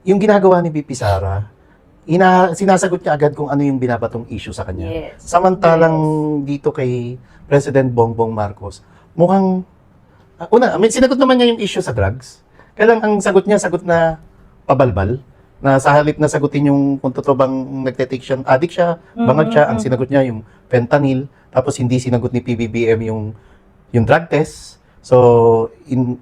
yung ginagawa ni VP Sara, sinasagot niya agad kung ano yung binabatong issue sa kanya. Yes. Samantalang dito kay President Bongbong Marcos, mukhang, sinagot naman niya yung issue sa drugs. Kaya lang ang sagot niya, sagot na pabalbal, na sa halip na sagutin yung kung totoo bang nagte-take siya, addict siya, bangag siya, ang sinagot niya yung fentanyl, tapos hindi sinagot ni PBBM yung drug test. So,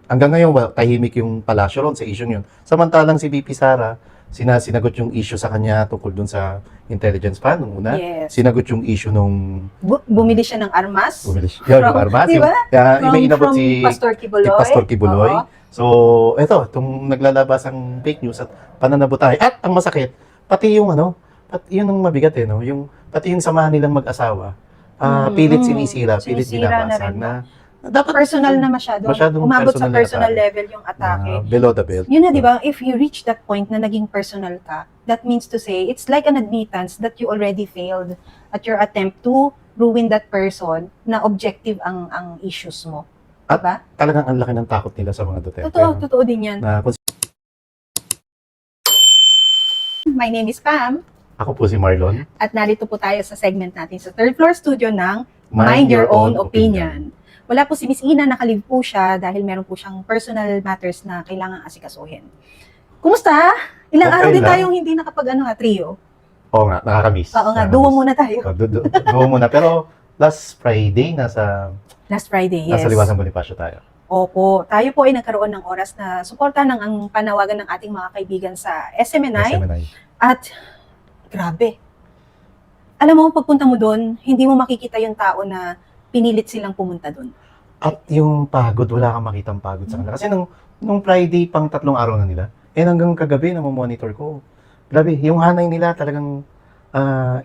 hanggang ngayon, tahimik yung palasyo ron sa issue yun. Samantalang si VP Sara, sinagot yung issue sa kanya tungkol dun sa intelligence pa nung una. Yes. Sinagot yung issue nung... Bumili siya ng armas. Yung armas. Diba? May inabot si Pastor Kibuloy. Pastor Kibuloy. Oo. So, itong naglalabas ang fake news at pananabutay. At ang masakit, pati yung yun ang mabigat no? Pati yung samahan nilang mag-asawa, pilit sinisira, pilit Sinisira na binabasag rin, na dapat personal na masyadong umabot sa personal level yung atake. below the belt. Yun na, di ba? If you reach that point na naging personal ka, that means to say, it's like an admittance that you already failed at your attempt to ruin that person na objective ang issues mo. At diba? talagang ang laki ng takot nila sa mga Duterte. Totoo din yan. My name is Pam. Ako po si Marlon. At narito po tayo sa segment natin sa third floor studio ng Mind Your Own Opinion. Wala po si Miss Ina, nakalive po siya dahil meron po siyang personal matters na kailangang asikasuhin. Kumusta? Ilang Okay araw din lang. tayong hindi nakapag trio. Oo nga, nakakamiss. Oo nga, duo muna tayo. Duo muna. Pero last Friday, nasa Last Friday, yes. Liwasang Bonifacio tayo. Opo, tayo po ay nagkaroon ng oras na suportahan ang panawagan ng ating mga kaibigan sa SMNI. SMNI. At grabe. Alam mo, pagpunta mo doon, hindi mo makikita yung tao na pinilit silang pumunta doon. At yung pagod, wala kang makitang pagod sa kanila. Kasi nung Friday, pang 3 araw na nila, hanggang kagabi na monitor ko. Grabe, yung hanay nila talagang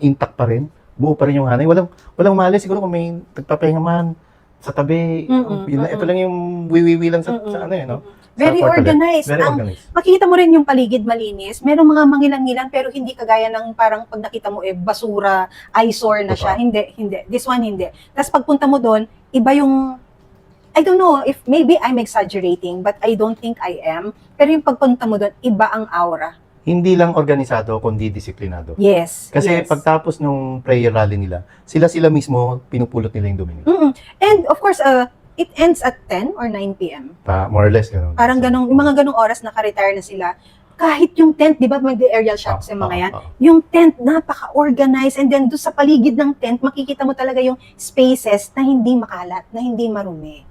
intact pa rin. Buo pa rin yung hanay. Walang mali. Siguro kung may nagpapahinga man sa tabi, ito lang yung wiwiwi lang sa ano no? Very organized. Very organized. Makikita mo rin yung paligid malinis. Merong mga mangilan-ngilan pero hindi kagaya ng parang pag nakita mo basura, eyesore na siya. Hindi. This one hindi. Tapos pagpunta mo doon, iba yung I don't know if maybe I'm exaggerating but I don't think I am. Pero yung pagpunta mo doon, iba ang aura. Hindi lang organisado, kundi disiplinado. Yes. Kasi yes. pagtapos nung prayer rally nila, sila mismo pinupulot nila yung Dominion. And of course, it ends at 10 or 9 p.m. More or less, gano'n. Parang ganong, yung mga ganong oras naka-retire na sila. Kahit yung tent, di ba mag-aerial shots yung mga yan? Yung tent, napaka-organized. And then doon sa paligid ng tent, makikita mo talaga yung spaces na hindi makalat, na hindi marumi.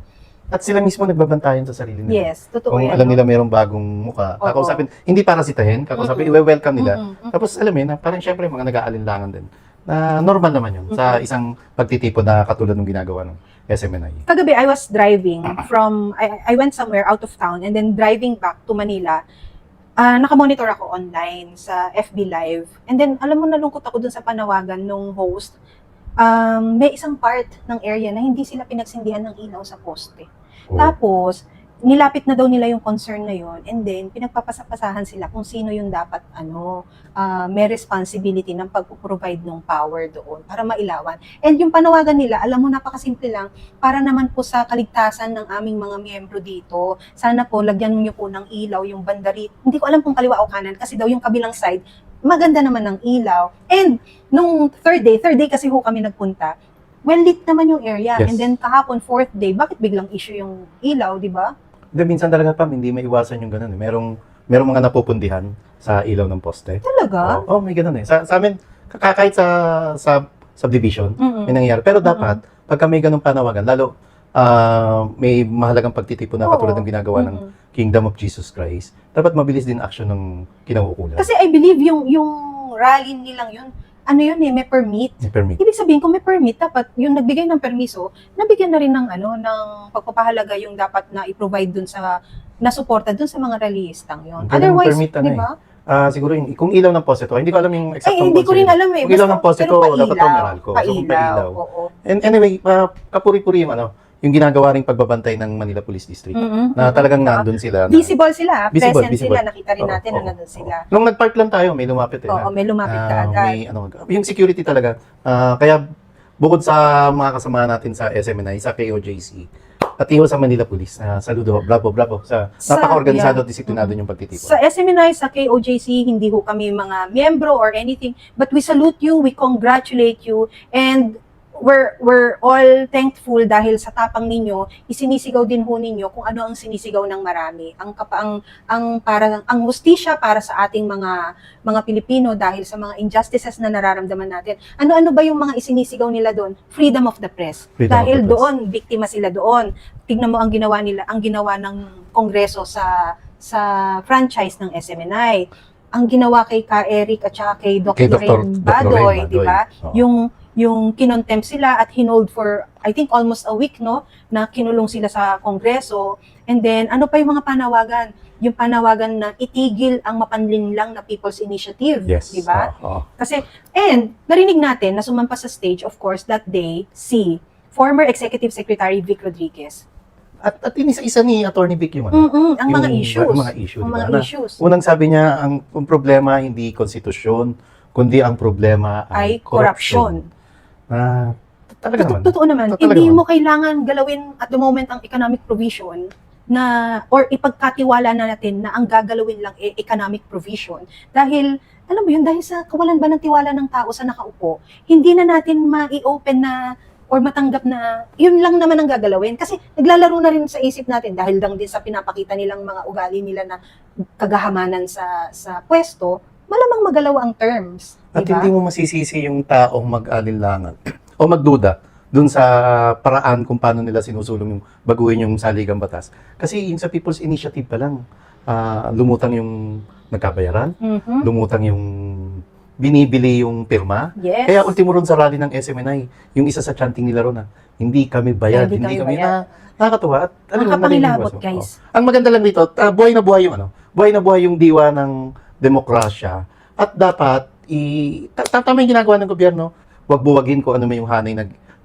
At sila mismo nagbabantayan sa sarili nila. Yes, totoo Kung yan. alam nila mayroong bagong mukha, kakausapin, hindi para sitahin, kakausapin, i-welcome nila. Tapos alam mo yun, parang syempre mga nag-aalinlangan din. Na normal naman yun sa isang pagtitipon na katulad ng ginagawa ng SMNI. Kagabi, I was driving from, I went somewhere out of town and then driving back to Manila, nakamonitor ako online sa FB Live. And then, alam mo, nalungkot ako dun sa panawagan nung host. May isang part ng area na hindi sila pinagsindihan ng ilaw sa poste. Tapos, nilapit na daw nila yung concern na yon and then pinagpapasapasahan sila kung sino yung dapat may responsibility ng pag-provide ng power doon para mailawan. And yung panawagan nila, alam mo, napakasimple lang, para naman po sa kaligtasan ng aming mga miyembro dito, sana po lagyan niyo po ng ilaw yung bandari. Hindi ko alam kung kaliwa o kanan kasi daw yung kabilang side, maganda naman ng ilaw. And nung third day kasi kami nagpunta, well lit naman yung area. Yes. And then kahapon, fourth day, bakit biglang issue yung ilaw, di ba? Minsan talaga pa, hindi maiwasan yung gano'n. Merong mga napupundihan sa ilaw ng poste. Talaga? Oo, may gano'n Sa amin, kahit sa subdivision, may nangyayari. Pero dapat, pagka may ganong panawagan, lalo may mahalagang pagtitipon na katulad ng ginagawa ng Kingdom of Jesus Christ, dapat mabilis din action ng kinauukulan. Kasi I believe yung rally nilang yun, may permit. May permit. Ibig sabihin, kung may permit, dapat yung nagbigay ng permiso, nabigyan na rin ng pagpapahalaga yung dapat na i-provide dun sa, na suporta dun sa mga rallyistang yun. Ganun Otherwise, permit, di ba? Siguro kung ilaw ng poste to, hindi ko alam yung exact Hindi ko rin alam Kung ilaw ng poste to, dapat to meral ko. Pailaw, oo. And anyway, kapuri-puri yung ginagawa ring pagbabantay ng Manila Police District. Na talagang nandun sila. Visible sila, present visible. sila, nakita rin natin na nandun sila. Nung nag-park lang tayo, may lumapit Oo, may lumapit ka agad. Yung security talaga. Kaya bukod sa mga kasama natin sa SMNI, sa KOJC, Pati ho sa Manila Police. Saludo. Bravo, bravo. Sa- Napaka-organisado yeah. at disiplinado yung pagtitipon. Sa SMNI, sa KOJC, hindi ho kami mga miyembro or anything, but we salute you, we congratulate you, and we're all thankful dahil sa tapang ninyo, isinisigaw din ho ninyo kung ano ang sinisigaw ng marami. Ang hustisya para sa ating mga Pilipino dahil sa mga injustices na nararamdaman natin. Ano-ano ba yung mga isinisigaw nila doon? Freedom of the press. Freedom of Dahil the press. doon, biktima sila doon. Tignan mo ang ginawa nila, ang ginawa ng Kongreso sa franchise ng SMNI. Ang ginawa kay Ka Eric at saka kay Dr. Lorraine Badoy, di ba? Oo. Yung kinomtempt sila at hinold for, I think, almost a week, no? Na kinulong sila sa Kongreso. And then, ano pa yung mga panawagan? Yung panawagan na itigil ang mapanlinlang na People's Initiative, Yes. di ba? Oo. Kasi, and, narinig natin na sumampa sa stage, of course, that day, si former Executive Secretary Vic Rodriguez. At inisa-isa ni Attorney Vic yung ano. Ang mga yung issues. mga issue, Ang di ba? mga Na issues. Unang sabi niya, ang problema hindi konstitusyon, kundi ang problema Ay ay corruption. Talaga naman. Totoo naman. Talaga Hindi naman. mo kailangan galawin at the moment ang economic provision na or ipagkatiwala na natin na ang gagalawin lang economic provision. Dahil, alam mo yun, dahil sa kawalan ba ng tiwala ng tao sa nakaupo, hindi na natin ma-i-open na or matanggap na yun lang naman ang gagalawin. Kasi naglalaro na rin sa isip natin dahil lang din sa pinapakita nilang mga ugali nila na kagahamanan sa pwesto, malamang magalaw ang terms. At Diba? hindi mo masisisi yung taong mag-alinlangan o magduda dun sa paraan kung paano nila sinusulong yung baguhin yung saligang batas. Kasi yung sa People's Initiative pa lang, lumutang yung nagkabayaran, Mhm. lumutang yung binibili yung pirma. Yes. Kaya ultimo ron sa rally ng SMNI, yung isa sa chanting nila ron hindi kami bayad, Hindi hindi kami kami nakakatuwa. At Nakakapangilabot, maliliwas, guys. Ang maganda lang dito, buhay na buhay yung buhay na buhay yung diwa ng demokrasya. At dapat tama yung ginagawa ng gobyerno. Huwag buwagin kung ano may yung hanay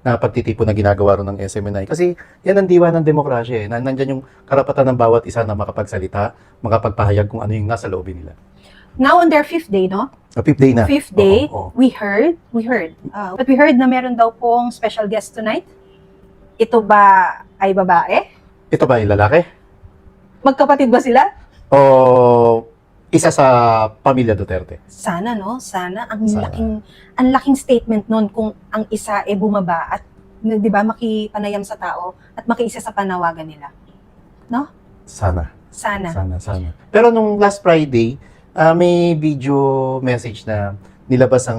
na pagtitipon na ginagawa ron ng SMNI. Kasi yan ang diwa ng demokrasya. Nandyan yung karapatan ng bawat isa na makapagsalita, makapagpahayag kung ano yung nasa loobin nila. Now on their fifth day, no? Fifth day na. Fifth day, Oo. we heard na meron daw pong special guest tonight. Ito ba ay babae? Ito ba yung lalaki? Magkapatid ba sila? O isa sa pamilya Duterte? Sana, no? Sana. Sana. Ang laking statement nun kung ang isa bumaba at, di ba, makipanayam sa tao at makiisa sa panawagan nila. Sana. Sana. Sana. Pero nung last Friday, may video message na nilabas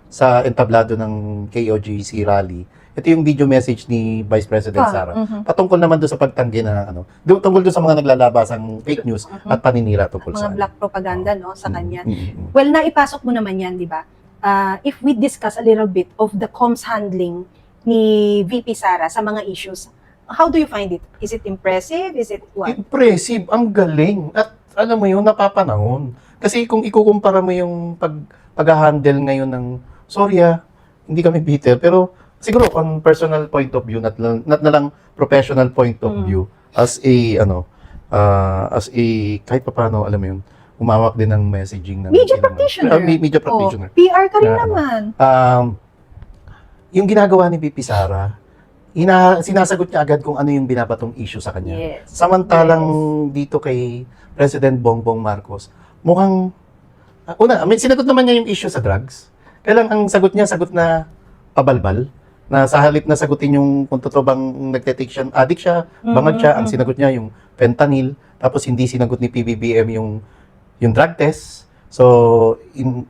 sa entablado ng KOJC rally. Ito yung video message ni Vice President Sara. Patungkol naman doon sa pagtanggi na tungkol doon sa mga naglalabasang fake news at paninira tungkol Mga sa black propaganda, no? Sa kanya. Mm. Well, naipasok mo naman yan, di ba? If we discuss a little bit of the comms handling ni VP Sara sa mga issues, how do you find it? Is it impressive? Is it what? Impressive, ang galing. At alam mo yun, napapanahon. Kasi kung ikukumpara mo yung pag-handle ngayon ng, sorry hindi kami bitter, pero siguro on personal point of view, not na lang professional point of view, as a kahit paano, alam mo yun, umawak din ng messaging ng Media practitioner. Media practitioner. PR ka rin Na, naman. Yung ginagawa ni VP Sara, sinasagot niya agad kung ano yung binabatong issue sa kanya. Yes. Samantalang dito kay President Bongbong Marcos, mukhang, sinagot naman niya yung issue sa drugs. Kaya lang ang sagot niya, sagot na pabalbal, na sa halip na sagutin yung kung totoo bang nagte-take siya, addict siya, bangag siya, ang sinagot niya yung fentanyl, tapos hindi sinagot ni PBBM yung drug test. So,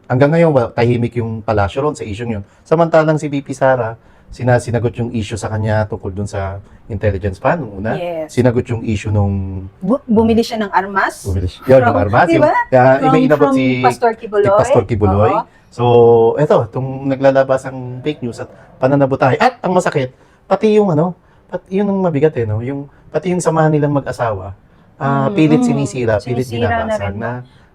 hanggang ngayon, tahimik yung palasyo ron sa issue yun. Samantalang si VP Sara, sinagot yung issue sa kanya tungkol dun sa intelligence pa nung una. Yes. Sinagot yung issue nung Bumili siya ng armas. yung armas. Diba? May inabot From si Pastor Kibuloy. Pastor Kibuloy. Oo. So, eto, itong naglalabas ang fake news at pananabutahe. At ang masakit, pati yung yun ang mabigat pati yung samahan nilang mag-asawa, pilit sinisira, pilit Sinisira na binabasag rin, na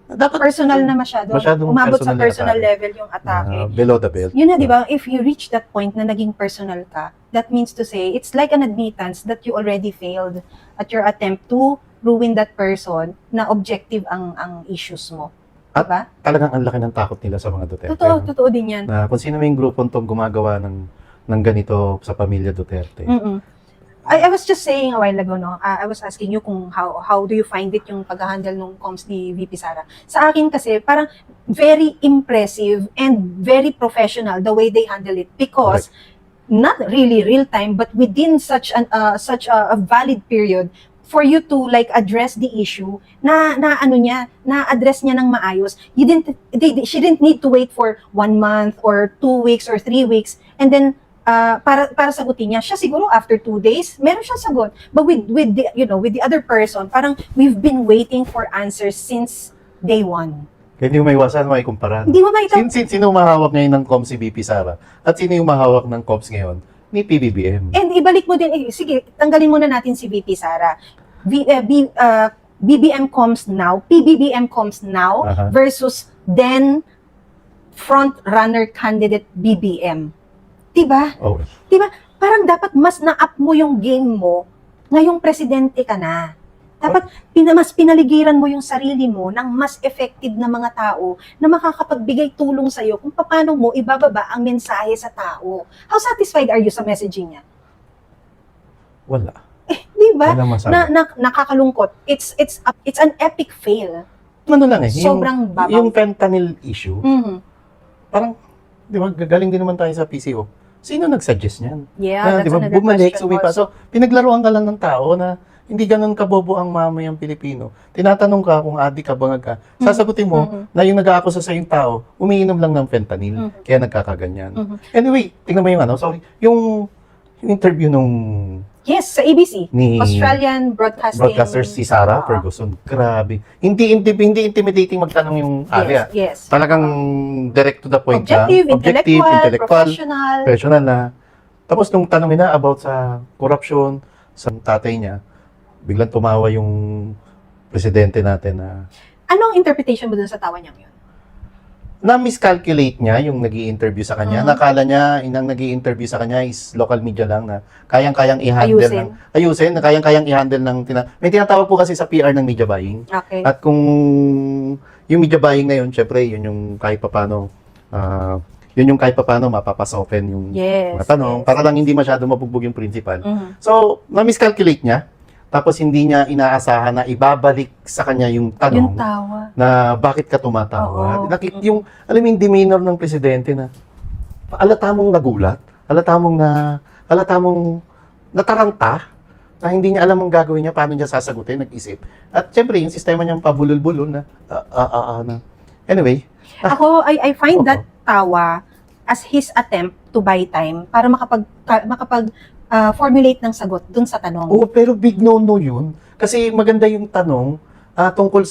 dapat Personal na masyadong umabot sa personal na personal atake. level yung atake. Below the belt. Yun na, di ba? If you reach that point na naging personal ka, that means to say, it's like an admittance that you already failed at your attempt to ruin that person na objective ang issues mo. At Diba? talagang ang laki ng takot nila sa mga Duterte. Totoo din yan. Na kung sino may grupong tong gumagawa ng ganito sa pamilya Duterte. Mm-mm. I was just saying a while ago, no, I was asking you kung how do you find it yung pag-handle nung comms ni VP Sara. Sa akin kasi, parang very impressive and very professional the way they handle it because not really real time, but within such a valid period for you to like address the issue na address niya ng maayos. She didn't need to wait for 1 month or 2 weeks or 3 weeks and then para sagutin niya. Siya siguro after 2 days, meron siyang sagot. But with the other person, parang we've been waiting for answers since day 1. Kaya hindi mo maiwasan, maikumpara. Hindi mo maita. Sino mahawak ngayon ng comms si VP Sara? At sino yung mahawak ng comms ngayon? Ni PBBM. And ibalik mo din, sige, tanggalin muna natin si VP Sara. BBM comes now, PBBM comes now Aha. versus then front runner candidate BBM. Diba? Oh. Diba? Parang dapat mas na-up mo yung game mo ngayong presidente ka na. Dapat mas pinaligiran mo yung sarili mo ng mas effective na mga tao na makakapagbigay tulong sa'yo kung paano mo ibababa ang mensahe sa tao. How satisfied are you sa messaging niya? Wala. Di ba? Walang masabi. Nakakalungkot. It's an epic fail. Ano lang eh, Sobrang babaw. yung fentanyl issue, Mhm. parang, di ba, gagaling din naman tayo sa PCO. Sino nag-suggest niyan? Yeah, Na, that's di ba, another bumalik, question sumipa. also. So, pinaglaruan ka lang ng tao na hindi ganun kabobo ang mamayang Pilipino. Tinatanong ka kung adik ka, bangag ka. Sasagutin mo na yung nag-aakusa sa yung tao, umiinom lang ng fentanyl, kaya nagkakaganyan. Anyway, tingnan mo yung yung interview nung Yes, sa ABC. ni Australian broadcaster si Sarah Ferguson. Grabe. Hindi intimidating magtanong yung area. Yes. Talagang direct to the point Objective, na. intellectual, professional. Professional na. Tapos nung tanongin na about sa corruption, sa tatay niya, biglang tumawa yung presidente natin na Anong interpretation mo dun sa tawa niyang yun? na-miscalculate niya yung nag-i-interview sa kanya. Nakala niya, inang nag-i-interview sa kanya is local media lang na kayang-kayang i-handle ayusin, na kayang-kayang i-handle may tinatawag po kasi sa PR ng media buying. Okay. At kung yung media buying na yun, syempre, yun yung kahit papano, mapapasopen yung Yes. mga tanong, para lang hindi masyado mabugbog yung principal. Mhm. So, na-miscalculate niya, tapos hindi niya inaasahan na ibabalik sa kanya yung tanong Yung tawa. na bakit ka tumatawa. Oo. Alam mo yung demeanor ng presidente na alata mong nagulat, alata mong nataranta, na hindi niya alam ang gagawin niya, paano niya sasagutin, nag-isip. At syempre, yung sistema niyang pabulol-bulol na, Anyway. Ako, I find Oo. that tawa as his attempt to buy time para makapag formulate ng sagot dun sa tanong. Oo, pero big no-no yun. Kasi maganda yung tanong tungkol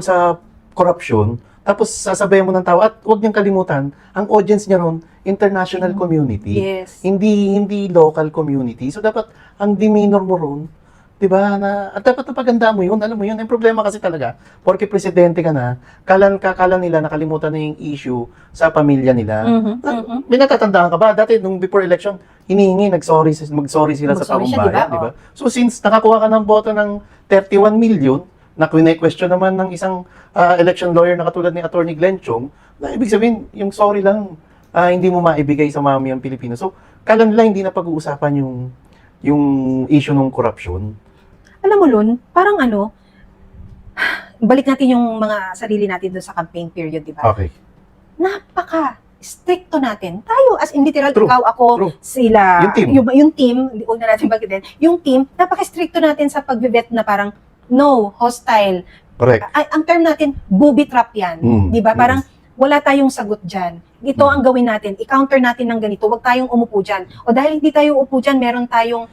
sa corruption, tapos sasabayan mo ng tao, at huwag niyang kalimutan, ang audience niya ron, international community. Yes. Hindi local community. So dapat ang demeanor mo ron, 'di ba? At dapat napaganda mo 'yun, alam mo 'yun. Ang problema kasi talaga, porke presidente ka na, kala nila nakalimutan na yung issue sa pamilya nila. May natatandaan ka ba dati nung before election, mag-sorry sila sa Mag-sorry taong siya, bayan, diba? 'di ba? So since nakakuha ka ng boto ng 31 million, na question naman ng isang election lawyer na katulad ni Attorney Glenn Chong, na ibig sabihin, yung sorry lang, hindi mo maibigay sa mamayang Pilipino. So, kala nila hindi na pag-uusapan yung issue ng corruption. Alam mo, Lun, parang balik natin yung mga sarili natin doon sa campaign period, di ba? Okay. Napaka-stricto natin. Tayo, as in literal, True. ikaw, ako, True. sila, Yung team. yung team, huwag na natin bagitin, yung team, napaka-stricto natin sa pag-vet na parang, no, hostile. Correct. Ang term natin, booby trap yan. Di ba? Parang, wala tayong sagot dyan. Ito ang gawin natin. I-counter natin ng ganito. Huwag tayong umupo dyan. O dahil hindi tayo upo dyan, meron tayong,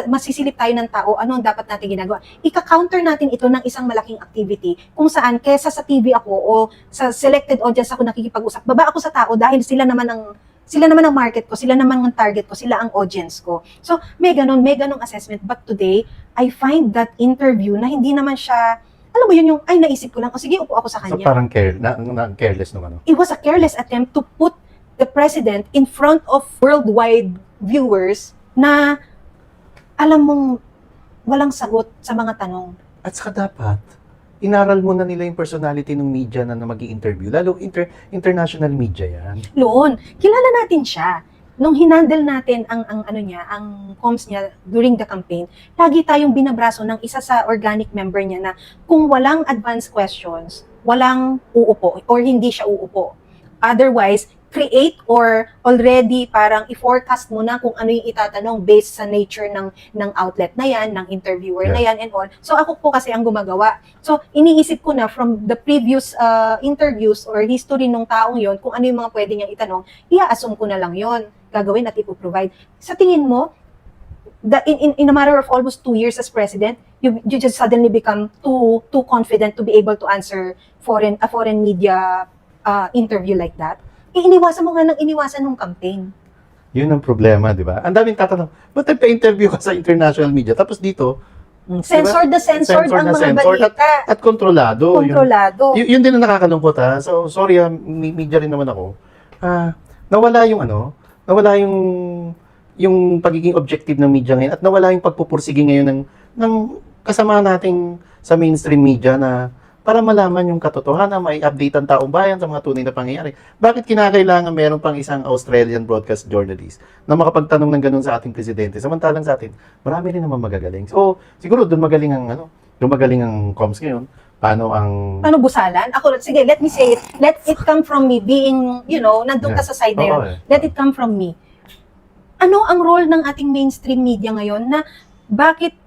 masisilip tayo ng tao, ano ang dapat natin ginagawa. Ika-counter natin ito ng isang malaking activity kung saan, kesa sa TV ako o sa selected audience ako nakikipag-usap, baba ako sa tao dahil sila naman ang market ko, sila naman ang target ko, sila ang audience ko. So, may ganong assessment. But today, I find that interview na hindi naman siya, alam mo yun yung, ay naisip ko lang, o sige, upo ako sa So kanya. parang careless nung ano. It was a careless attempt to put the president in front of worldwide viewers na alam mong walang sagot sa mga tanong. At saka dapat, inaral mo na nila yung personality ng media na mag-i-interview. Lalo international media yan. Loon, kilala natin siya. nung hinandle natin ang ano niya, ang comms niya during the campaign, lagi tayong binabraso ng isa sa organic member niya na kung walang advance questions, walang uupo or hindi siya uupo. Otherwise, create or already parang i-forecast mo na kung ano yung itatanong based sa nature ng outlet na yan, ng interviewer na yan and all. So ako po kasi ang gumagawa. So iniisip ko na from the previous interviews or history nung taong yon kung ano yung mga pwede niyang itanong, i-assume ko na lang yon, gagawin at ipoprovide. Sa tingin mo, in a matter of almost 2 years as president, you just suddenly become too confident to be able to answer a foreign media interview like that? Iniwasan mo nga ng iniwasan ng campaign. Yun ang problema, di ba? Ang daming tatanong, ba't nagpa-interview ka sa international media? Tapos dito, Censored na censored ang mga balita. at kontrolado. Kontrolado. Yun din ang nakakalungkot, ha? So, sorry, media rin naman ako. Nawala yung pagiging objective ng media ngayon at nawala yung pagpupursige ngayon ng kasama nating sa mainstream media na para malaman yung katotohanan, may update ang taong bayan sa mga tunay na pangyayari. Bakit kinakailangan meron pang isang Australian broadcast journalist na makapagtanong ng ganun sa ating presidente? Samantalang sa atin, marami rin naman magagaling. So, siguro doon magaling ang comms ngayon. Paano busalan? Ako, sige, let me say it. Let it come from me being, nandun ka sa side na yun. Let it come from me. Ano ang role ng ating mainstream media ngayon na bakit,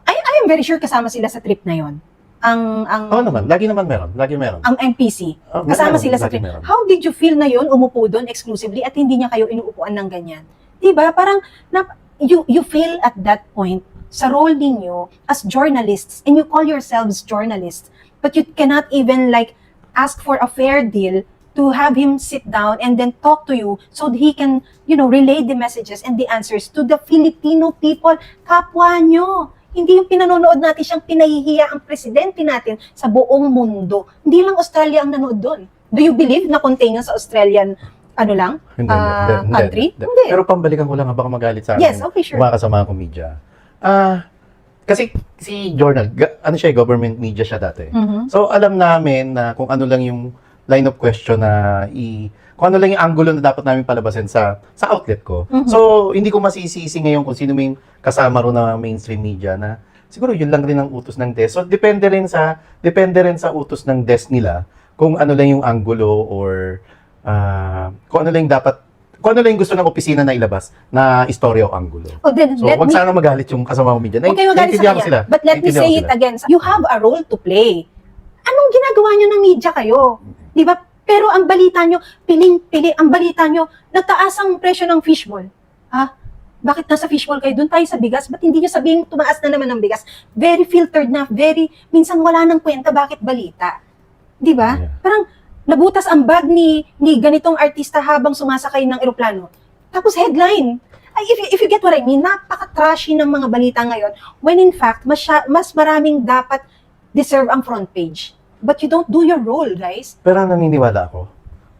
I am very sure kasama sila sa trip na yon. Lagi meron. Ang MPC, kasama sila sa trip. How did you feel na yon umupo doon exclusively at hindi niya kayo inuupuan ng ganyan? Diba? Parang, you feel at that point sa role ninyo as journalists and you call yourselves journalists, but you cannot even ask for a fair deal to have him sit down and then talk to you so that he can, relay the messages and the answers to the Filipino people, kapwa nyo. Hindi yung pinanonood natin siyang pinahihiya ang presidente natin sa buong mundo. Hindi lang Australia ang nanood doon. Do you believe na contained sa Australian, country? Hindi. Pero pambalikan ko lang, baka magalit sa akin. Yes, okay, sure. Mga kasama kong media. Kasi si Journal, government media siya dati. Mhm. So alam namin na kung ano lang yung line of question kung ano lang yung angulo na dapat namin palabasin sa outlet ko. Mhm. So hindi ko masisisi ngayon kung sino may kasama ro na mainstream media na siguro yun lang rin ang utos ng desk. So depende rin sa utos ng desk nila kung ano lang yung angulo or kung ano lang yung gusto ng opisina na ilabas na istorya o angulo. So wag sana magalit yung kasama ng media. Huwag kayo magalit sa kanya. But let me say it again. You have a role to play. Anong ginagawa nyo ng media kayo? Di ba? Pero ang balita nyo, piling-pili, ang balita nyo, nagtaas ang presyo ng fishball. Bakit nasa fishball kayo? Doon tayo sa bigas. Ba't hindi nyo sabihin tumaas na naman ng bigas? Very filtered na, minsan wala nang kwenta bakit balita. Di ba? Yeah. Parang nabutas ang bag ni ganitong artista habang sumasakay ng eroplano. Tapos headline. If you get what I mean, napaka-trashy ng mga balita ngayon when in fact, mas maraming dapat deserve ang front page. But you don't do your role, guys. Pero naniniwala ako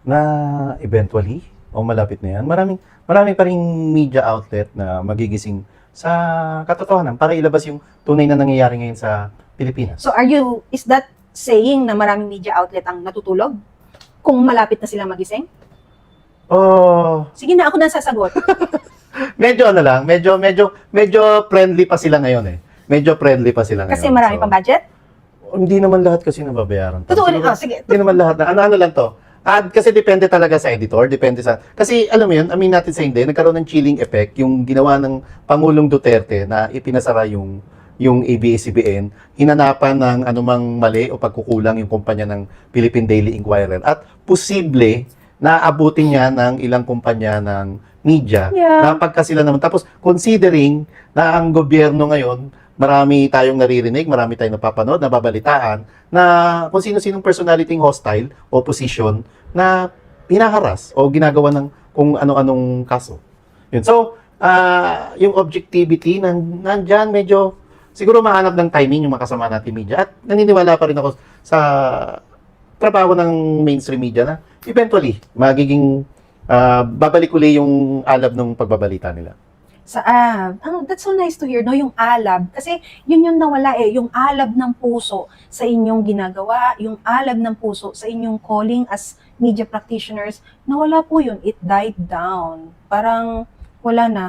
na eventually, o malapit na yan, marami pa rin media outlet na magigising sa katotohanan para ilabas yung tunay na nangyayari ngayon sa Pilipinas. So is that saying na maraming media outlet ang natutulog? Kung malapit na sila magising? Sige na, ako na sasagot. medyo friendly pa sila ngayon eh. Medyo friendly pa sila ngayon. Kasi marami pang budget? Hindi naman lahat kasi nababayaran. Totoo, sige. Hindi naman lahat na. Ano lang to? Kasi depende talaga sa editor, kasi alam mo yun, amin natin sa hindi, nagkaroon ng chilling effect yung ginawa ng Pangulong Duterte na ipinasara yung ABS-CBN, hinanapan ng anumang mali o pagkukulang yung kumpanya ng Philippine Daily Inquirer at posible na abutin niya ng ilang kumpanya ng media na pagka sila naman. Tapos considering na ang gobyerno ngayon, marami tayong naririnig, marami tayong napapanood, nababalitaan, na kung sino-sinong personality hostile, opposition, na hinaharas o ginagawa ng kung ano-anong kaso. Yun. So, yung objectivity, nandyan medyo, siguro mahanap ng timing yung makasama natin media. At naniniwala pa rin ako sa trabaho ng mainstream media na eventually, babalik uli yung alab ng pagbabalita nila. That's so nice to hear, no? Yung alab. Kasi yun yung nawala yung alab ng puso sa inyong ginagawa, yung alab ng puso sa inyong calling as media practitioners, nawala po yun. It died down. Parang wala na.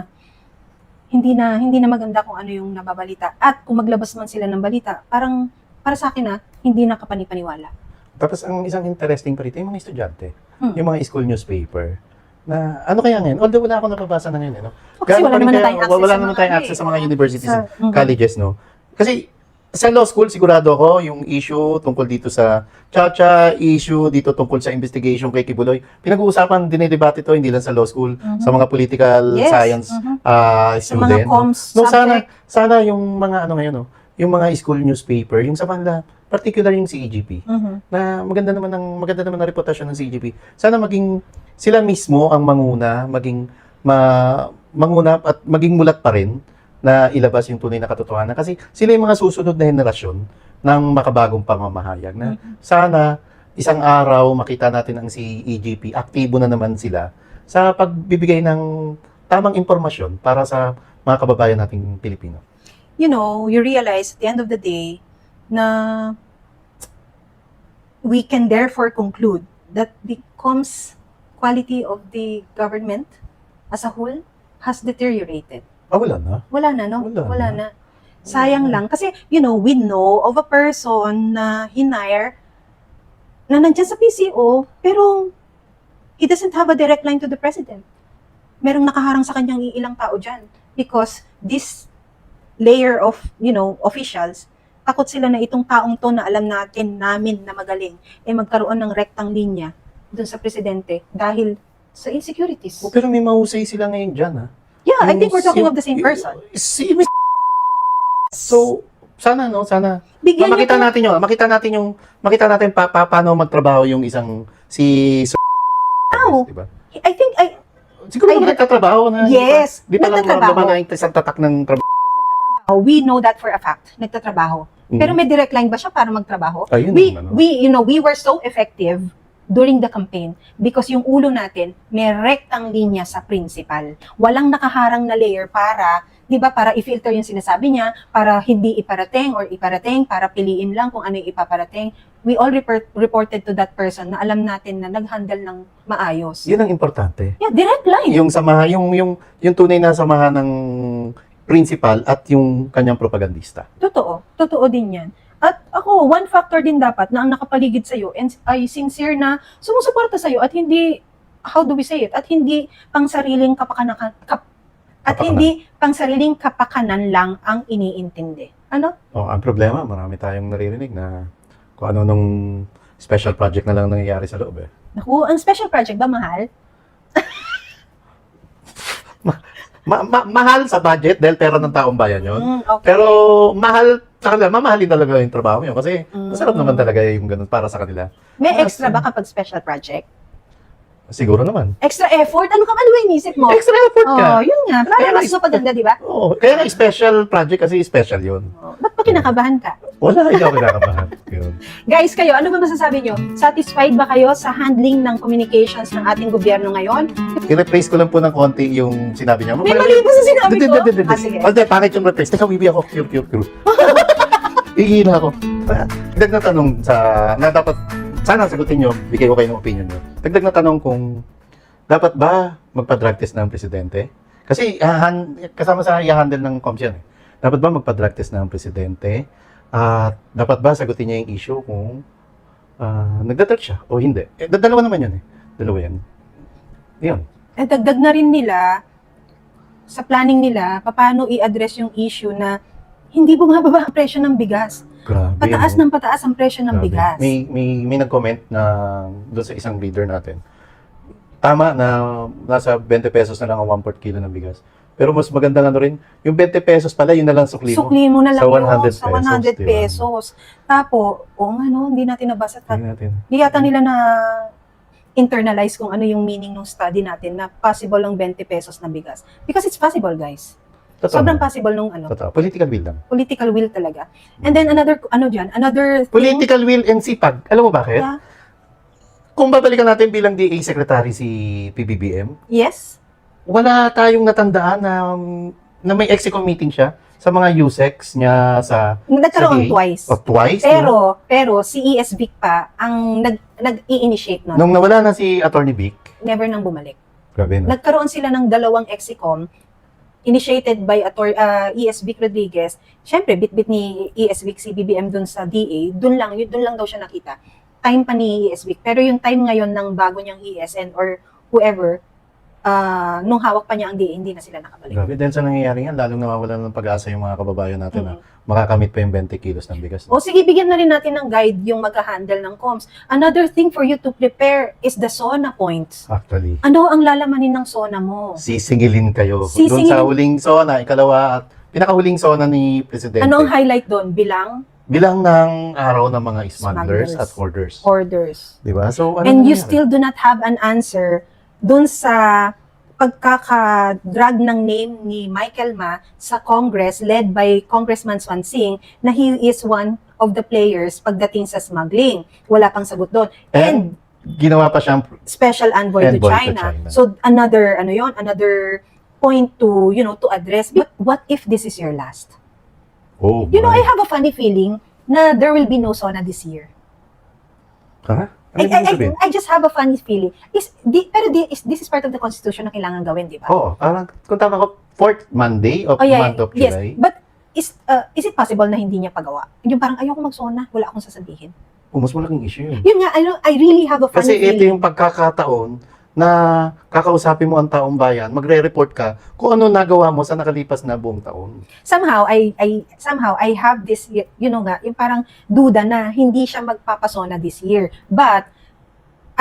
Hindi na maganda kung ano yung nababalita. At kung maglabas man sila ng balita, parang para sa akin hindi na kapanipaniwala. Tapos ang isang interesting pa rito, yung mga estudyante, Hmm. yung mga school newspaper, na ano kaya ngayon? Although wala akong napabasa na ngayon, no? Kasi Gaano wala pa rin naman na kaya- tayong access wala sa naman mga tayong ano access sa mga universities Sa- and colleges, no? Kasi sa law school, sigurado ako, yung issue tungkol dito sa Chacha, issue dito tungkol sa investigation kay Kibuloy, pinag-uusapan, dinidebate ito, hindi lang sa law school, sa mga political Yes. science Sa mga student. no? comms No, subject. sana yung mga ano ngayon, no? Yung mga school newspaper, yung sa kanila, particular yung CEGP, na maganda naman ang reputasyon ng CEGP. Sana maging sila mismo ang manguna, manguna at maging mulat pa rin na ilabas yung tunay na katotohanan kasi sila yung mga susunod na henerasyon ng makabagong pamamahayag na sana isang araw makita natin ang CEGP, aktibo na naman sila sa pagbibigay ng tamang impormasyon para sa mga kababayan nating Pilipino. You know, you realize at the end of the day na we can therefore conclude that the comms quality of the government as a whole has deteriorated. Wala na. Wala na, no? Wala na. Sayang lang. Kasi, we know of a person na hinire na nandyan sa PCO, pero he doesn't have a direct line to the president. Merong nakaharang sa kanyang ilang tao dyan. Because this layer of, officials, takot sila na itong taong to na alam namin na magaling, magkaroon ng rektang linya dun sa presidente dahil sa insecurities. Pero may mahusay sila ngayon dyan, ha? Yeah, I think we're talking Yung- of the same person. So, sana Bigyan niyo makita po- natin yun. Makita natin paano magtrabaho yung isang Ow. diba? I think, Siguro I- naman nagtatrabaho na. Yes, Di pa lang nagtatrabaho. naman na isang tatak ng trabaho. we know that for a fact, nagtatrabaho. Pero may direct line ba siya para magtrabaho? Ayun, We were so effective during the campaign because yung ulo natin may rektang linya sa principal. Walang nakaharang na layer para, 'di ba, para i-filter yung sinasabi niya, para hindi iparating, para piliin lang kung ano yung ipaparating. We all reported to that person na alam natin na nag-handle ng maayos. Yun ang importante. Yeah, direct line. Yung samahan, yung tunay na samahan ng principal at yung kanyang propagandista. Totoo din yan. At ako, one factor din dapat na ang nakapaligid sa'yo and ay sincere na sumusuporta sa'yo at hindi, how do we say it, at hindi pang sariling kapakanan lang ang iniintindi. Ano? Ang problema, marami tayong naririnig na kung ano nung special project na lang nangyayari sa loob. Naku, ang special project ba mahal? Mahal sa budget dahil pera ng taong bayan yun. Okay. Pero mahal sa kanila, mamahalin talaga yung trabaho yun kasi masarap naman talaga yung ganun para sa kanila. May extra ba kapag special project? Siguro naman. Extra effort? Ano ba inisip mo? Extra effort ka. Yun nga. Para Kaya mas nga- mapaganda, di ba? Oo, kaya nga special project kasi special yun. Ba't pa kinakabahan ka? Wala, hindi ako kinakabahan. Yun. Guys, kayo, ano ba masasabi nyo? Satisfied ba kayo sa handling ng communications ng ating gobyerno ngayon? I-replace ko lang po ng konti yung sinabi niya. May mali ba sa sinabi ko? Sige. Sige, bakit yung replace? Teka, wiwi ako. Cure. Ihina ako. Dagdag na tanong na dapat, sana sagutin nyo, bigay ko kayo ng opinion nyo. Dagdag na tanong kung dapat ba magpa-drug test ng presidente? Kasi kasama sa i-handle ng COMS yan. Dapat ba magpa-drug test ng presidente? At dapat ba sagutin niya yung issue kung nagdadrug siya o hindi? Dalawa naman yun eh. Dalawa yan. Yun. Dagdag na rin nila sa planning nila paano i-address yung issue na hindi bumababa ang presyo ng bigas. Grabe. Pataas no? ng pataas ang presyo ng Grabe. bigas. May nag-comment na doon sa isang leader natin. Tama na nasa 20 pesos na lang ang 1/4 kilo ng bigas. Pero mas maganda nga rin, yung 20 pesos pala, yun na lang sukli mo. Sukli mo na lang Sa yun, 100 sa 100 pesos, pesos. Tapo, hindi natin nabasa. Tingnan natin. Hindi yata nila na internalize kung ano yung meaning ng study natin na possible ang 20 pesos na bigas. Because it's possible, guys. Totoo. Sobrang possible nung Totoo. Political will lang. political will talaga. And then another thing. Political will and sipag. Alam mo bakit? Yeah. Kung babalikan natin bilang DA Secretary si PBBM, Yes. wala tayong natandaan na may EXICOM meeting siya sa mga USECs niya sa Nagkaroon DA. twice. Twice? No? Pero si ES Vic pa ang nag-i-initiate nun. Nung nawala na si Attorney Vic, Never nang bumalik. grabe na. Nagkaroon sila ng dalawang EXICOM initiated by ES Vic Rodriguez. Siyempre, bit-bit ni ES Vic si BBM dun sa DA, dun lang daw siya nakita. Time pa ni ES Vic. Pero yung time ngayon ng bago niyang ESN or whoever, nung hawak pa niya ang DA, hindi na sila nakabalik. Grabe, dahil sa nangyayari yan, lalong nawawalan ng pag-asa yung mga kababayan natin na makakamit pa yung 20 kilos ng bigas. O sige, bigyan na rin natin ng guide yung mag-handle ng comms. Another thing for you to prepare is the SONA points. Actually, Ano ang lalamanin ng SONA mo? sisingilin kayo. Doon Sisingilin. sa huling SONA, ikalawa at pinakahuling SONA ni Presidente. Ano ang highlight doon? Bilang Bilang ng araw ng mga smugglers Smugglers. at hoarders. orders. Di ba? So, ano And you nangyari? still do not have an answer dun sa pagkaka-drag ng name ni Michael Ma sa Congress led by Congressman Swansing na he is one of the players pagdating sa smuggling. Wala pang sagot doon. And Ginawa pa siyang special envoy, to Envoy to China. China. So another another point to to address. But what if this is your last? oh, I have a funny feeling na there will be no SONA this year. Ha? Ano ibig sabihin? I just have a funny feeling. This is part of the Constitution na kailangan gawin, di ba? Oo, parang kung tama ko, fourth Monday of month of yes. July. But is it possible na hindi niya pagawa? Yung parang ayoko mag-SONA, wala akong sasabihin. Mas malaking issue yun. Yun nga, I really have a funny Kasi ito feeling. yung pagkakataon na kakausapin mo ang taong bayan, magre-report ka kung ano nagawa mo sa nakalipas na buong taon. Somehow I have this yung parang duda na hindi siya magpapasona this year. But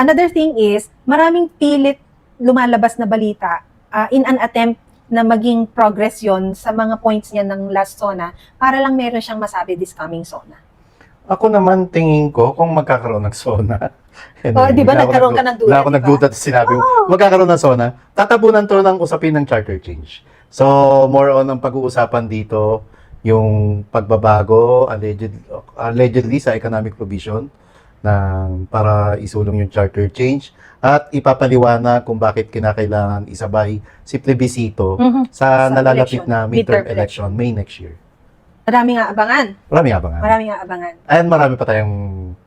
another thing is maraming pilit lumalabas na balita in an attempt na maging progress yon sa mga points niya ng last SONA para lang meron siyang masabi this coming SONA. Ako naman tingin ko kung magkakaroon ng SONA. Di ba nagkaroon ka ng duda? Wala ako di ba? nagduda at sinabi mo, magkakaroon ng SONA. Tatabunan to ng usapin ng charter change. So, more on ang pag-uusapan dito, yung pagbabago, allegedly sa economic provision, para isulong yung charter change, at ipapaliwanag kung bakit kinakailangan isabay si plebisito sa nalalapit election, na midterm midterm election, May next year. Marami nga abangan. Marami abangan. And marami pa tayong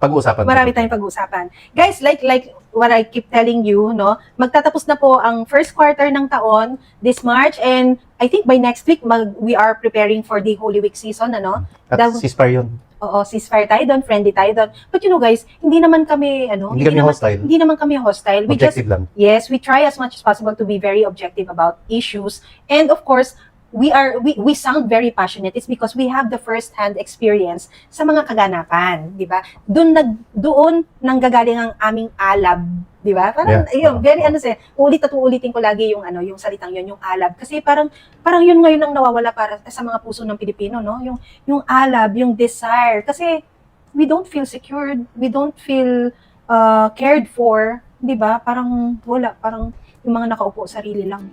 pag-uusapan. Marami tayong pag-uusapan. Guys, like what I keep telling you, no, magtatapos na po ang first quarter ng taon this March, and I think by next week we are preparing for the Holy Week season, ano? At ceasefire yun. Oo, ceasefire tayo doon, friendly tayo doon. But guys, hindi naman kami Hindi kami hostile. Hindi naman kami hostile. Objective lang. Yes, we try as much as possible to be very objective about issues. And of course, we sound very passionate. It's because we have the first-hand experience sa mga kaganapan, di ba? Doon nanggagaling ang aming alab, di ba? Parang very uulitin ko lagi yung salitang yun, yung alab, kasi parang yun ngayon ang nawawala para sa mga puso ng Pilipino, no? Yung alab, yung desire, kasi we don't feel secured, we don't feel cared for, di ba? Parang wala, parang yung mga nakaupo sarili lang.